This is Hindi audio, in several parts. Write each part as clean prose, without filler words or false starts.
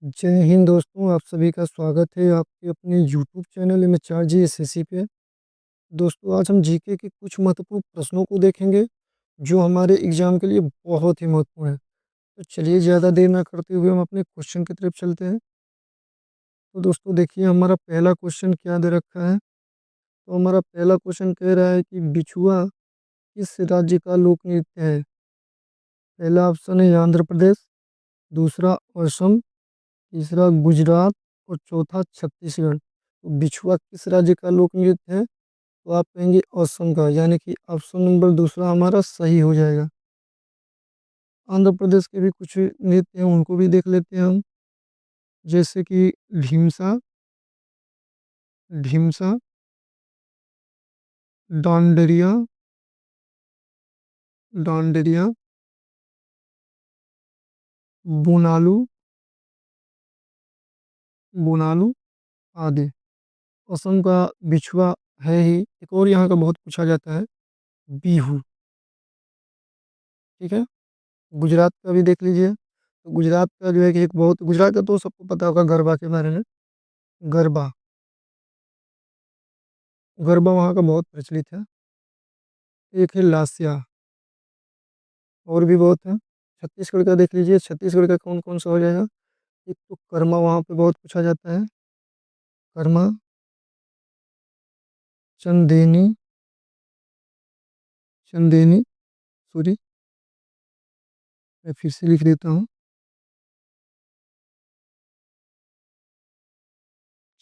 जय हिंद दोस्तों, आप सभी का स्वागत है आपके अपने यूट्यूब चैनल एमएचआरजी एसएससी पे। दोस्तों, आज हम जीके के कुछ महत्वपूर्ण प्रश्नों को देखेंगे जो हमारे एग्जाम के लिए बहुत ही महत्वपूर्ण है। तो चलिए, ज़्यादा देर ना करते हुए हम अपने क्वेश्चन की तरफ चलते हैं। तो दोस्तों देखिए, हमारा पहला क्वेश्चन क्या दे रखा है। तो हमारा पहला क्वेश्चन कह रहा है कि बिछुआ किस राज्य का लोक नृत्य है। पहला ऑप्शन है आंध्र प्रदेश, दूसरा असम, तीसरा गुजरात और चौथा छत्तीसगढ़। तो बिछुआ किस राज्य का लोक नृत्य है। तो आप कहेंगे असम का, यानी कि ऑप्शन नंबर दूसरा हमारा सही हो जाएगा। आंध्र प्रदेश के भी कुछ नृत्य हैं, उनको भी देख लेते हैं हम। जैसे कि ढीमसा, ढीमसा, डांडरिया, डांडरिया, बोनालू, बोनालू आदि। असम का बिछुआ है ही। एक और यहाँ का बहुत पूछा जाता है, बिहू। ठीक है। गुजरात का भी देख लीजिए। तो गुजरात का जो है कि एक बहुत, गुजरात का तो सबको पता होगा गरबा के बारे में। गरबा, गरबा वहाँ का बहुत प्रचलित है। एक है लासिया, और भी बहुत है। छत्तीसगढ़ का देख लीजिए, छत्तीसगढ़ का कौन कौन सा हो जाएगा। एक तो कर्मा वहाँ पे बहुत पूछा जाता है। कर्मा, चंदेनी, चंदेनी, सॉरी, मैं फिर से लिख देता हूँ।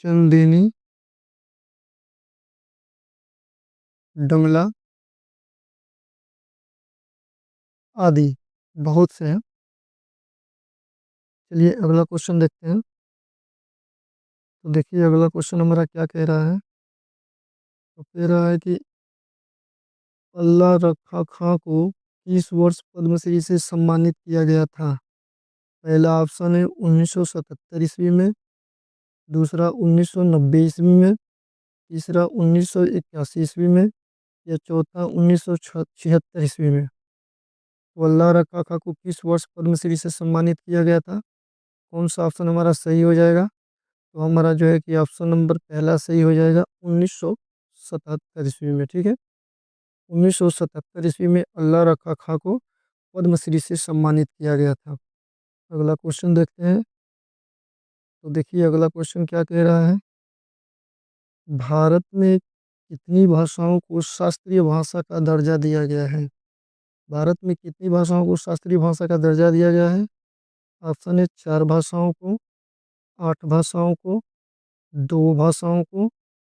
चंदेनी, डंगला आदि, बहुत से हैं। चलिए अगला क्वेश्चन देखते हैं। तो देखिए अगला क्वेश्चन हमारा क्या कह रहा है। तो कह रहा है कि अल्लाह रखा खां को किस वर्ष पद्मश्री से सम्मानित किया गया था। पहला ऑप्शन है 1977 ईस्वी में, दूसरा 1990 ईस्वी में, तीसरा 1981 ईस्वी में, या चौथा 1976 ईस्वी में। तो अल्लाह रखा खां को किस वर्ष पद्मश्री से सम्मानित किया गया था। कौन सा ऑप्शन हमारा सही हो जाएगा। तो हमारा जो है कि ऑप्शन नंबर पहला सही हो जाएगा, 1977 ईस्वी में। ठीक है। 1977 ईस्वी में अल्लाह रखा खां को पद्मश्री से सम्मानित किया गया था। अगला क्वेश्चन देखते हैं। तो देखिए अगला क्वेश्चन क्या कह रहा है। भारत में कितनी भाषाओं को शास्त्रीय भाषा का दर्जा दिया गया है। भारत में कितनी भाषाओं को शास्त्रीय भाषा का दर्जा दिया गया है। ऑप्शन है 4 भाषाओं को, 8 भाषाओं को, 2 भाषाओं को,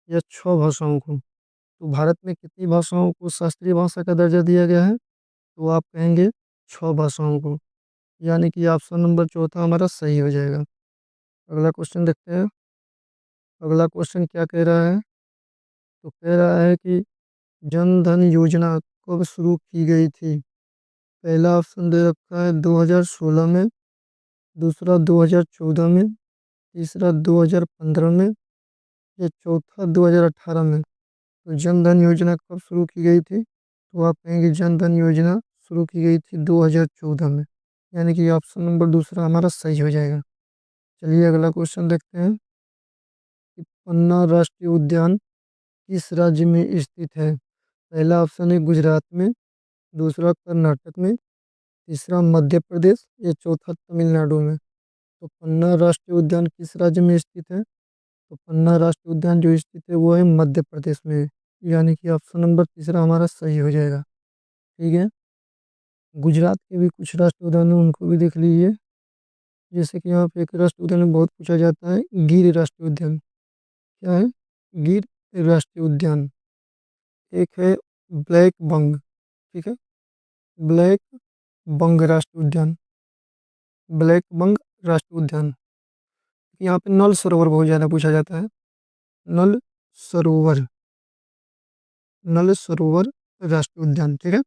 या 6 भाषाओं को। तो भारत में कितनी भाषाओं को शास्त्रीय भाषा का दर्जा दिया गया है। तो आप कहेंगे 6 भाषाओं को, यानी कि ऑप्शन नंबर चौथा हमारा सही हो जाएगा। अगला क्वेश्चन देखते हैं। अगला क्वेश्चन क्या कह रहा है। तो कह रहा है कि जन धन योजना कब शुरू की गई थी। पहला ऑप्शन दे रखा है 2016 में, दूसरा 2014 में, तीसरा 2015 में, या चौथा 2018 में। तो जन धन योजना कब शुरू की गई थी। तो आप कहेंगे जन धन योजना शुरू की गई थी 2014 में, यानी कि ऑप्शन नंबर दूसरा हमारा सही हो जाएगा। चलिए अगला क्वेश्चन देखते हैं कि पन्ना राष्ट्रीय उद्यान किस राज्य में स्थित है। पहला ऑप्शन है गुजरात में, दूसरा कर्नाटक में, तीसरा मध्य प्रदेश, या चौथा तमिलनाडु में। तो पन्ना राष्ट्रीय उद्यान किस राज्य में स्थित है। तो पन्ना राष्ट्रीय उद्यान जो स्थित है वो है मध्य प्रदेश में, यानी कि ऑप्शन नंबर तीसरा हमारा सही हो जाएगा। ठीक है। गुजरात के भी कुछ राष्ट्रीय उद्यान हैं, उनको भी देख लीजिए। जैसे कि यहाँ पे एक राष्ट्रीय उद्यान में बहुत पूछा जाता है, गिर राष्ट्रीय उद्यान। क्या है। गिर राष्ट्रीय उद्यान। एक है ब्लैक बंग। ठीक है। ब्लैक बंग राष्ट्रीय उद्यान, ब्लैक बंग राष्ट्रीय उद्यान। यहाँ पे नल सरोवर बहुत ज़्यादा पूछा जाता है। नल सरोवर, नल सरोवर राष्ट्रीय उद्यान। ठीक है।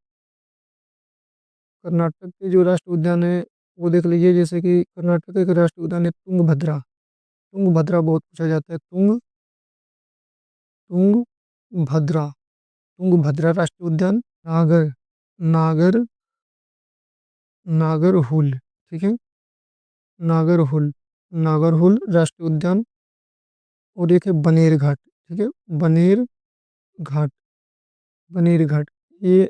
कर्नाटक के जो राष्ट्रीय उद्यान है वो देख लीजिए। जैसे कि कर्नाटक का एक राष्ट्रीय उद्यान है तुंगभद्रा। तुंगभद्रा बहुत पूछा जाता है। तुंगभद्रा, तुंगभद्रा राष्ट्रीय उद्यान। नागर, नागर, नागरहुल। ठीक है। नागरहुल। नागरहुल राष्ट्रीय उद्यान, और एक है बनेर घाट। ठीक है, बनेर घाट, बनेर घाट, ये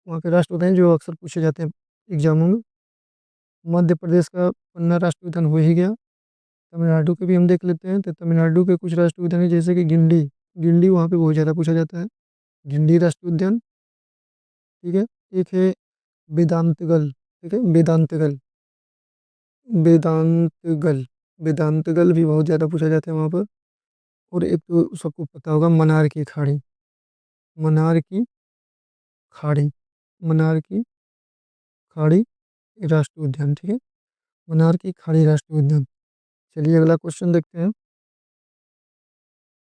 वहाँ के राष्ट्रीय उद्यान जो अक्सर पूछे जाते हैं एग्जामों में। मध्य प्रदेश का पन्ना राष्ट्रीय उद्यान हो ही गया। तमिलनाडु के भी हम देख लेते हैं, तो तमिलनाडु के कुछ राष्ट्रीय उद्यान है जैसे कि गिंडी। गिंडी वहाँ पे बहुत ज़्यादा पूछा जाता है, गिंडी राष्ट्रीय उद्यान। ठीक है, एक है वेदांतगल। ठीक है, वेदांतगल, वेदांतगल, वेदांतगल भी बहुत ज़्यादा पूछा जाता है वहाँ पर। और एक तो सबको पता होगा मनार की खाड़ी, मनार की खाड़ी, मनार की खाड़ी राष्ट्रीय उद्यान। ठीक है, मनार की खाड़ी राष्ट्रीय उद्यान। चलिए अगला क्वेश्चन देखते हैं।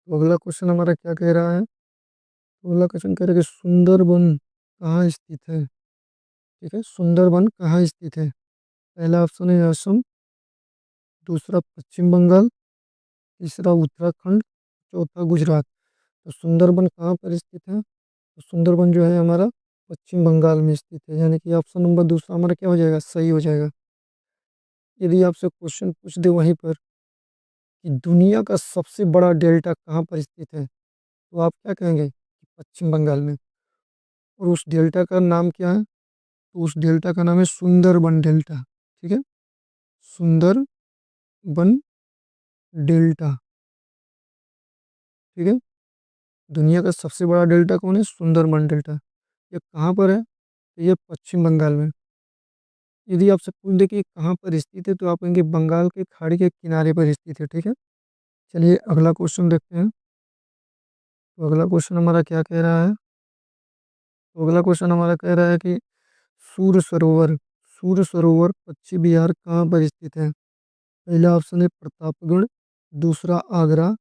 तो अगला क्वेश्चन हमारा क्या कह रहा है? तो अगला क्वेश्चन कह रहा है कि सुंदरबन कहाँ स्थित है? ठीक है, सुंदरबन कहाँ स्थित है? पहला ऑप्शन है असम, दूसरा पश्चिम बंगाल, तीसरा उत्तराखंड, चौथा गुजरात। तो सुंदरबन कहाँ पर स्थित है? तो सुंदरबन जो है हमारा पश्चिम बंगाल में स्थित है, यानी कि ऑप्शन नंबर दूसरा हमारा क्या हो जाएगा? सही हो जाएगा। यदि आपसे क्वेश्चन पूछ दे वहीं पर कि दुनिया का सबसे बड़ा डेल्टा कहाँ पर स्थित है, तो आप क्या कहेंगे? कि पश्चिम बंगाल में। और उस डेल्टा का नाम क्या है? तो उस डेल्टा का नाम है सुंदरबन डेल्टा। ठीक है, सुंदरबन डेल्टा। ठीक है, दुनिया का सबसे बड़ा डेल्टा कौन है? सुंदरबन डेल्टा। ये कहाँ पर है? तो ये पश्चिम बंगाल में। यदि आपसे पूछ दे कि ये कहाँ पर स्थित है, तो आप कहेंगे बंगाल के खाड़ी के किनारे पर स्थित है। ठीक है, चलिए अगला क्वेश्चन देखते हैं। तो अगला क्वेश्चन हमारा क्या कह रहा है? तो अगला क्वेश्चन हमारा कह रहा है कि सूर्य सरोवर, सूर्य सरोवर पश्चिम बिहार कहाँ पर स्थित है? पहला ऑप्शन है प्रतापगढ़, दूसरा आगरा,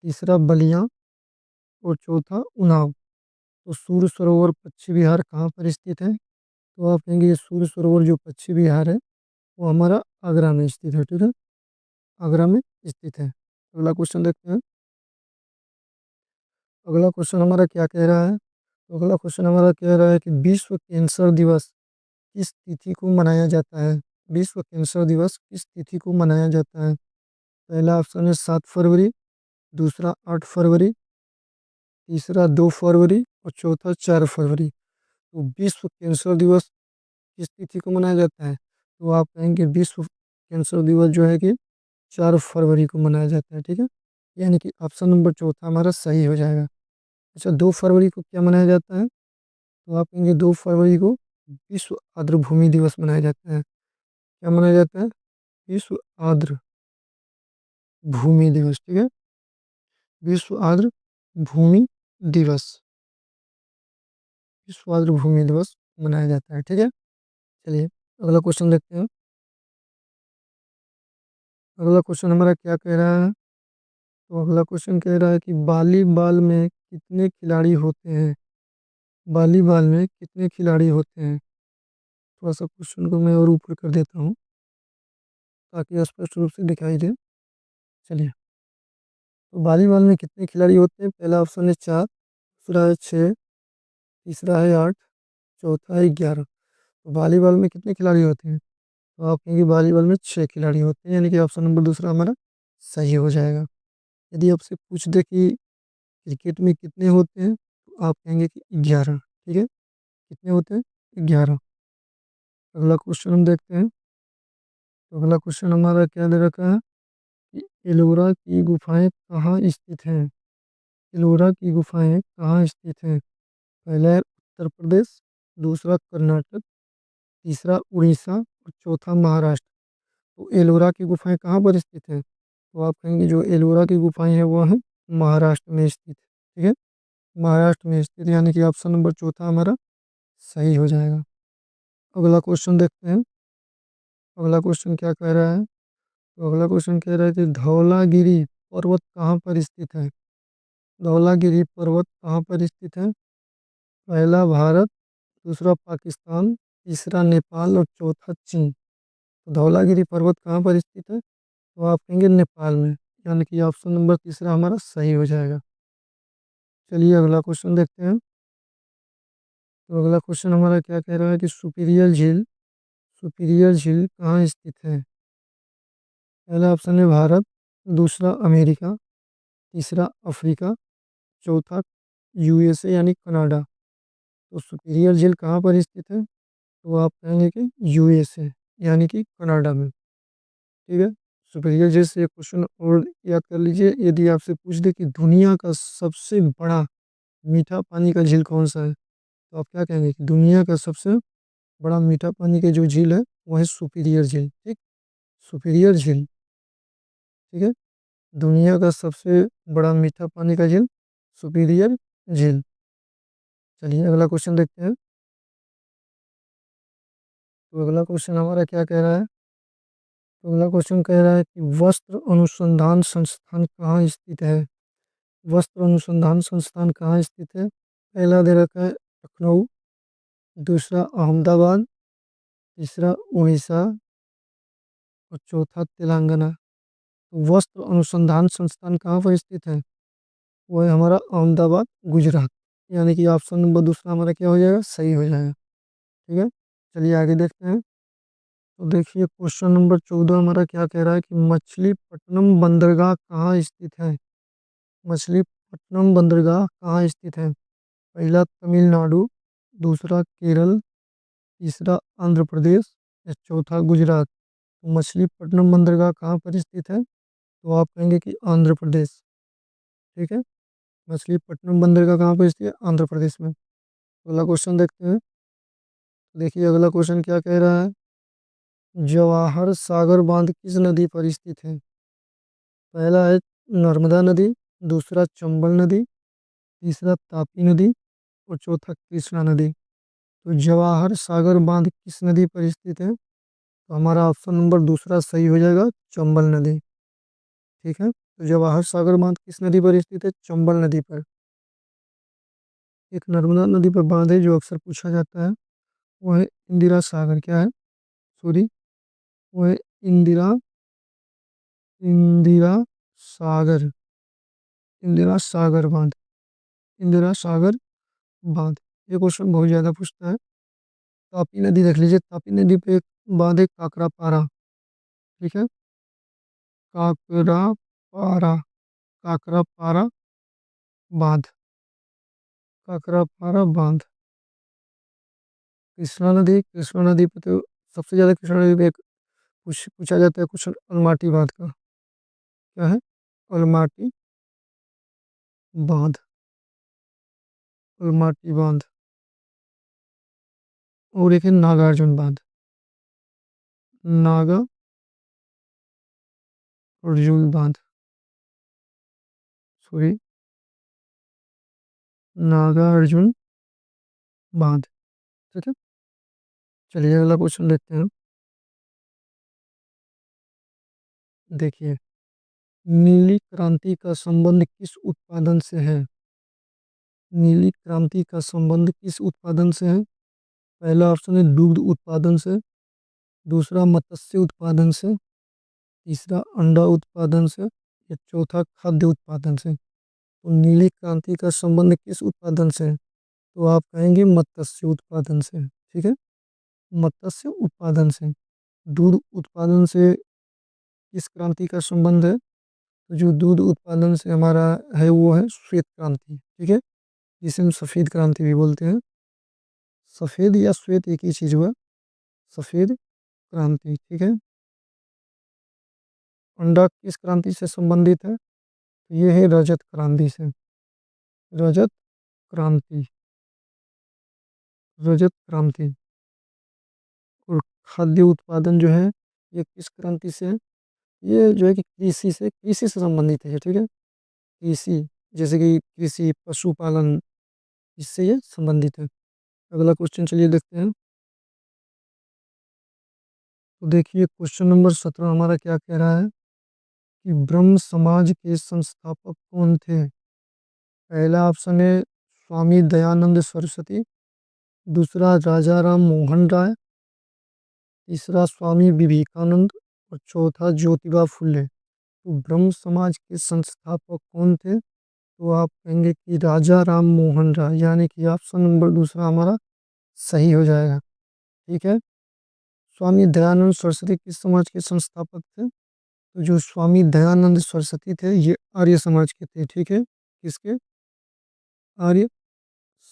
तीसरा बलिया, और चौथा उन्नाव। तो सूर्य सरोवर पश्चिम बिहार कहाँ पर स्थित है? तो आप कहेंगे ये सूर्य सरोवर जो पश्चिम बिहार है वो हमारा आगरा में स्थित है। ठीक है, आगरा में स्थित है। अगला क्वेश्चन देखते हैं। अगला क्वेश्चन हमारा क्या कह रहा है? तो अगला क्वेश्चन हमारा कह रहा है कि विश्व कैंसर दिवस किस तिथि को मनाया जाता है? विश्व कैंसर दिवस किस तिथि को मनाया जाता है? पहला ऑप्शन है 7 फरवरी, दूसरा 8 फरवरी, तीसरा 2 फरवरी, और चौथा 4 फरवरी। तो विश्व कैंसर दिवस किस तिथि को मनाया जाता है? तो आप कहेंगे विश्व कैंसर दिवस जो है कि 4 फरवरी को मनाया जाता है। ठीक है, यानी कि ऑप्शन नंबर चौथा हमारा सही हो जाएगा। अच्छा, 2 फरवरी को क्या मनाया जाता है? तो आप कहेंगे 2 फरवरी को विश्व आर्द्र भूमि दिवस मनाया जाता है। क्या मनाया जाता है? विश्व आर्द्र भूमि दिवस। ठीक है, विश्व आर्द्र भूमि दिवस, विश्व आर्द्र भूमि दिवस मनाया जाता है। ठीक है, चलिए अगला क्वेश्चन देखते हैं। अगला क्वेश्चन हमारा क्या कह रहा है? तो अगला क्वेश्चन कह रहा है कि वॉलीबॉल में कितने खिलाड़ी होते हैं? वॉलीबॉल में कितने खिलाड़ी होते हैं? थोड़ा सा क्वेश्चन को मैं और ऊपर कर देता हूँ ताकि स्पष्ट रूप से दिखाई दे। चलिए, तो वॉलीबॉल में कितने खिलाड़ी होते हैं? पहला ऑप्शन है 4, दूसरा है 6, तीसरा है 8, चौथा है 11। तो वॉलीबॉल में कितने खिलाड़ी होते हैं? तो आप कहेंगे वॉलीबॉल में 6 खिलाड़ी होते हैं, यानी कि ऑप्शन नंबर दूसरा हमारा सही हो जाएगा। यदि आपसे पूछ दे कि क्रिकेट में कितने होते हैं, तो आप कहेंगे कि 11। ठीक है, कितने होते हैं? 11। अगला क्वेश्चन हम देखते हैं। तो अगला क्वेश्चन हमारा क्या दे रखा है कि एलोरा की गुफाएं कहाँ स्थित हैं? एलोरा की गुफाएं कहाँ स्थित हैं? पहला है उत्तर प्रदेश, दूसरा कर्नाटक, तीसरा उड़ीसा, और चौथा महाराष्ट्र। तो एलोरा की गुफाएं कहाँ पर स्थित हैं? तो आप कहेंगे जो एलोरा की गुफाएं हैं वो हैं महाराष्ट्र में स्थित। ठीक है, महाराष्ट्र में स्थित, यानी कि ऑप्शन नंबर चौथा हमारा सही हो जाएगा। अगला क्वेश्चन देखते हैं। अगला क्वेश्चन क्या कह रहा है? तो अगला क्वेश्चन कह रहा है कि धौलागिरी पर्वत कहाँ पर स्थित है? धौलागिरी पर्वत कहाँ पर स्थित है? पहला भारत, दूसरा पाकिस्तान, तीसरा नेपाल, और चौथा चीन। तो धौलागिरी पर्वत कहाँ पर स्थित है? तो आप कहेंगे नेपाल में, यानी कि ऑप्शन नंबर तीसरा हमारा सही हो जाएगा। चलिए अगला क्वेश्चन देखते हैं। तो अगला क्वेश्चन हमारा क्या कह रहा है कि सुपीरियर झील, सुपीरियर झील कहाँ स्थित है? पहला ऑप्शन है भारत, दूसरा अमेरिका, तीसरा अफ्रीका, चौथा यूएसए यानी कनाडा। तो सुपीरियर झील कहाँ पर स्थित है? तो आप कहेंगे कि यूएसए यानी कि कनाडा में। ठीक है। सुपीरियर झील से एक क्वेश्चन और याद कर लीजिए, यदि आपसे पूछ दे कि दुनिया का सबसे बड़ा मीठा पानी का झील कौन सा है, तो आप क्या कहेंगे कि दुनिया का सबसे बड़ा मीठा पानी का जो झील है वो है सुपीरियर झील। ठीक, सुपीरियर झील। ठीक है। दुनिया का सबसे बड़ा मीठा पानी का झील सुपीरियर झील। चलिए अगला क्वेश्चन देखते हैं। तो अगला क्वेश्चन हमारा क्या कह रहा है? तो अगला क्वेश्चन कह रहा है कि वस्त्र अनुसंधान संस्थान कहाँ स्थित है? वस्त्र अनुसंधान संस्थान कहाँ स्थित है? पहला दे रखा है लखनऊ, दूसरा अहमदाबाद, तीसरा उड़ीसा और चौथा तेलंगाना। तो वस्त्र अनुसंधान संस्थान कहाँ पर स्थित है? वो है हमारा अहमदाबाद, गुजरात। यानी कि ऑप्शन नंबर दूसरा हमारा क्या हो जाएगा? सही हो जाएगा। ठीक है। चलिए आगे देखते हैं। तो देखिए क्वेश्चन नंबर 14 हमारा क्या कह रहा है कि मछलीपट्टनम बंदरगाह कहाँ स्थित है? मछलीपट्टनम बंदरगाह कहाँ स्थित है? पहला तमिलनाडु, दूसरा केरल, तीसरा आंध्र प्रदेश या चौथा गुजरात। तो मछलीपट्टनम बंदरगाह कहाँ पर स्थित है? तो आप कहेंगे कि आंध्र प्रदेश। ठीक है। मछलीपट्टनम बंदरगाह कहाँ पर स्थित है? आंध्र प्रदेश में। अगला क्वेश्चन देखते हैं। देखिए अगला क्वेश्चन क्या कह रहा है? जवाहर सागर बांध किस नदी पर स्थित है? पहला है नर्मदा नदी, दूसरा चंबल नदी, तीसरा तापी नदी और चौथा कृष्णा नदी। तो जवाहर सागर बांध किस नदी पर स्थित है? तो हमारा ऑप्शन नंबर दूसरा सही हो जाएगा, चंबल नदी। ठीक है। तो जवाहर सागर बांध किस नदी पर स्थित है? चंबल नदी पर। एक नर्मदा नदी पर बांध है जो अक्सर पूछा जाता है, वो है इंदिरा सागर। क्या है? सॉरी, वो है इंदिरा इंदिरा सागर, इंदिरा सागर बांध, इंदिरा सागर बांध। ये क्वेश्चन बहुत ज़्यादा पूछता है। तापी नदी देख लीजिए, तापी नदी पे एक बांध है काकरा पारा। ठीक है। काकरा पारा, काकरा पारा बांध, काकरा पारा बांध। कृष्णा नदी, कृष्णा नदी पे तो सबसे ज़्यादा कृष्णा नदी पे एक पूछा जाता है क्वेश्चन अलमाटी बांध का। क्या है? अलमाटी बांध, अलमाटी बांध। और एक है नागार्जुन बांध, नागा अर्जुन बांध। सॉरी, नागार्जुन बांध। ठीक है। चलिए अगला क्वेश्चन देखते हैं। देखिए, नीली क्रांति का संबंध किस उत्पादन से है? नीली क्रांति का संबंध किस उत्पादन से है? पहला ऑप्शन है दुग्ध उत्पादन से, दूसरा मत्स्य उत्पादन से, तीसरा अंडा उत्पादन से या चौथा खाद्य उत्पादन से। तो नीली क्रांति का संबंध किस उत्पादन से है? तो आप कहेंगे मत्स्य उत्पादन से। ठीक है। मत्स्य उत्पादन से। दूध उत्पादन से किस क्रांति का संबंध है? तो जो दूध उत्पादन से हमारा है वो है श्वेत क्रांति। ठीक है। जिसे हम सफ़ेद क्रांति भी बोलते हैं। सफ़ेद या श्वेत एक ही चीज़ हुआ, सफ़ेद क्रांति। ठीक है। अंडा किस क्रांति से संबंधित है? तो ये है रजत क्रांति से, रजत क्रांति, रजत क्रांति। और खाद्य उत्पादन जो है ये किस क्रांति से है? ये जो है कि कृषि से संबंधित है ये। ठीक है। कृषि, जैसे कि कृषि पशुपालन, इससे ये संबंधित है। अगला क्वेश्चन चलिए देखते हैं। तो देखिए क्वेश्चन नंबर 17 हमारा क्या कह रहा है कि ब्रह्म समाज के संस्थापक कौन थे? पहला ऑप्शन है स्वामी दयानंद सरस्वती, दूसरा राजा राम मोहन राय, तीसरा स्वामी विवेकानंद और चौथा ज्योतिबा फुले। तो ब्रह्म समाज के संस्थापक कौन थे? तो आप कहेंगे कि राजा राम मोहन राय, यानी कि ऑप्शन नंबर दूसरा हमारा सही हो जाएगा। ठीक है। स्वामी दयानंद सरस्वती किस समाज के संस्थापक थे? तो जो स्वामी दयानंद सरस्वती थे ये आर्य समाज के थे, ठीक है, किसके? आर्य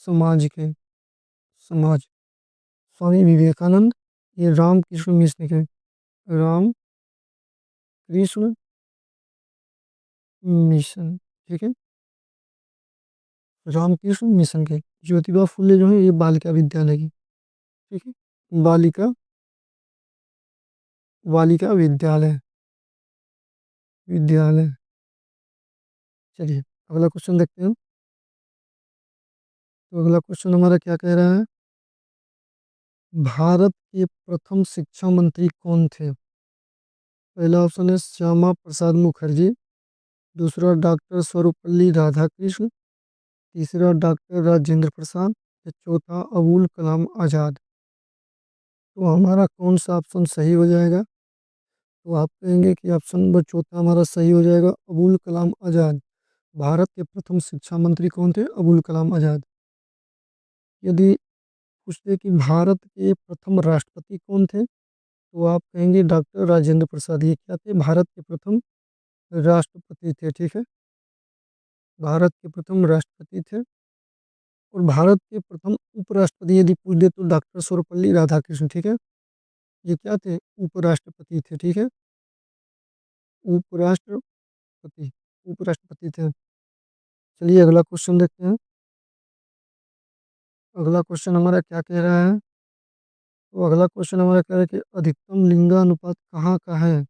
समाज के, समाज। स्वामी विवेकानंद ये रामकृष्ण मिशन के, राम कृष्ण मिशन, ठीक है, रामकृष्ण मिशन के। ज्योतिबा फुले जो है ये बालिका विद्यालय की, ठीक है, बालिका, बालिका विद्यालय, विद्यालय। चलिए अगला क्वेश्चन देखते हैं। तो अगला क्वेश्चन हमारा क्या कह रहा है? भारत के प्रथम शिक्षा मंत्री कौन थे? पहला ऑप्शन है श्यामा प्रसाद मुखर्जी, दूसरा डॉक्टर सर्वपल्ली राधाकृष्ण, तीसरा डॉक्टर राजेंद्र प्रसाद, या चौथा अबुल कलाम आज़ाद। तो हमारा कौन सा ऑप्शन सही हो जाएगा? तो आप कहेंगे कि ऑप्शन नंबर चौथा हमारा सही हो जाएगा, अबुल कलाम आज़ाद। भारत के प्रथम शिक्षा मंत्री कौन थे? अबुल कलाम आज़ाद। यदि पूछते कि भारत के प्रथम राष्ट्रपति कौन थे, तो आप कहेंगे डॉक्टर राजेंद्र प्रसाद। ये क्या थे? भारत के प्रथम राष्ट्रपति थे, ठीक है, भारत के प्रथम राष्ट्रपति थे। और भारत के प्रथम उपराष्ट्रपति यदि पूछ दे तो डॉक्टर सर्वपल्ली राधाकृष्ण, ठीक है, ये क्या थे? उपराष्ट्रपति थे, ठीक है, उपराष्ट्रपति, उपराष्ट्रपति थे। चलिए अगला क्वेश्चन देखते हैं। अगला क्वेश्चन हमारा क्या कह रहा है? तो अगला क्वेश्चन हमारा कह रहा है कि अधिकतम लिंगानुपात कहाँ का है?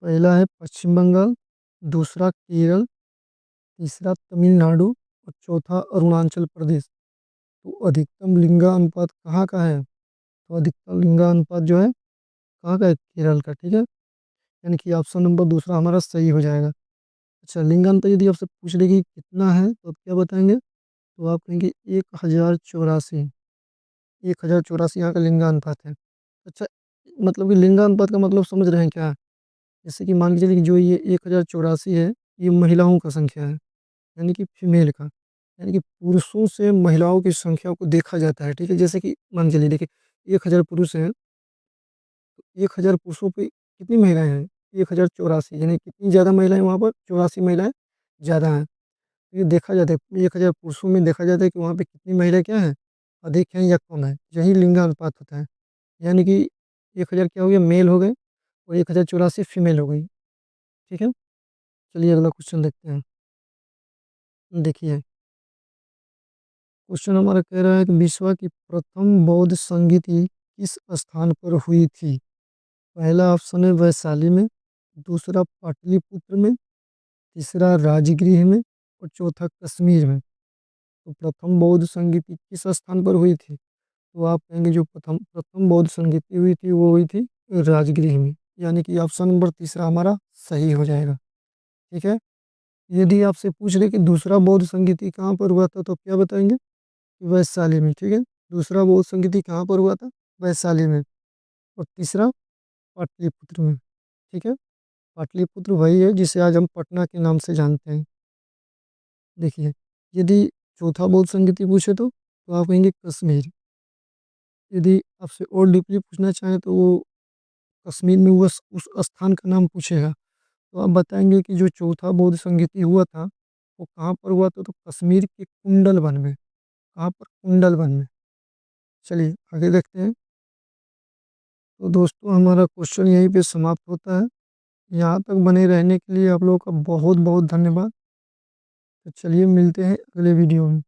पहला है पश्चिम बंगाल, दूसरा केरल, तीसरा तमिलनाडु और चौथा अरुणाचल प्रदेश। तो अधिकतम लिंगानुपात कहाँ का है? तो अधिकतम लिंगानुपात जो है कहाँ का है? केरल का, ठीक है, यानी कि ऑप्शन नंबर दूसरा हमारा सही हो जाएगा। अच्छा, लिंगानुपात यदि आपसे पूछ ले कि कितना है तो आप क्या बताएंगे? तो आप कहेंगे 1084, 1084 यहाँ का लिंगानुपात है। अच्छा, मतलब कि लिंगानुपात का मतलब समझ रहे हैं क्या? जैसे कि मान के चलिए कि जो ये 1084 है ये महिलाओं का संख्या है, यानी कि फीमेल का, यानी कि पुरुषों से महिलाओं की संख्या को देखा जाता है, ठीक है। जैसे कि मान के चलिए देखिए 1000 पुरुष हैं, 1000 पुरुषों पे कितनी महिलाएं हैं? 1084, यानी कितनी ज़्यादा महिलाएं वहाँ पर? 84 महिलाएं ज़्यादा हैं। ये देखा जाता है 1000 पुरुषों में देखा जाता है कि वहाँ पे कितनी महिला क्या है? अधिक हैं या कम है, यही लिंगानुपात होता है। यानी कि 1000 क्या हो गया? मेल हो गए और 1084 फीमेल हो गई, ठीक है। चलिए अगला क्वेश्चन देखते हैं। देखिए क्वेश्चन हमारा कह रहा है कि विश्व की प्रथम बौद्ध संगीति किस स्थान पर हुई थी? पहला ऑप्शन है वैशाली में, दूसरा पाटलिपुत्र में, तीसरा राजगृह में और चौथा कश्मीर में। तो प्रथम बौद्ध संगीति किस स्थान पर हुई थी? तो आप कहेंगे जो प्रथम प्रथम बौद्ध संगीति हुई थी वो हुई थी राजगृह में, यानी कि ऑप्शन नंबर तीसरा हमारा सही हो जाएगा, ठीक है। यदि आपसे पूछ ले कि दूसरा बौद्ध संगीति कहाँ पर हुआ था तो क्या बताएंगे? वैशाली में, ठीक है, दूसरा बौद्ध संगीति कहाँ पर हुआ था? वैशाली में। और तीसरा पाटलिपुत्र में, ठीक है, पाटलिपुत्र वही है जिसे आज हम पटना के नाम से जानते हैं। देखिए यदि चौथा बौद्ध संगीति पूछे तो आप कहेंगे कश्मीर। यदि आपसे और डीपली पूछना चाहें तो वो कश्मीर में उस स्थान का नाम पूछेगा तो आप बताएंगे कि जो चौथा बौद्ध संगीति हुआ था वो कहाँ पर हुआ था? तो कश्मीर के कुंडल वन में। कहाँ पर? कुंडल वन में। चलिए आगे देखते हैं। तो दोस्तों हमारा क्वेश्चन यहीं पे समाप्त होता है। यहाँ तक बने रहने के लिए आप लोगों का बहुत बहुत धन्यवाद। तो चलिए मिलते हैं अगले वीडियो में।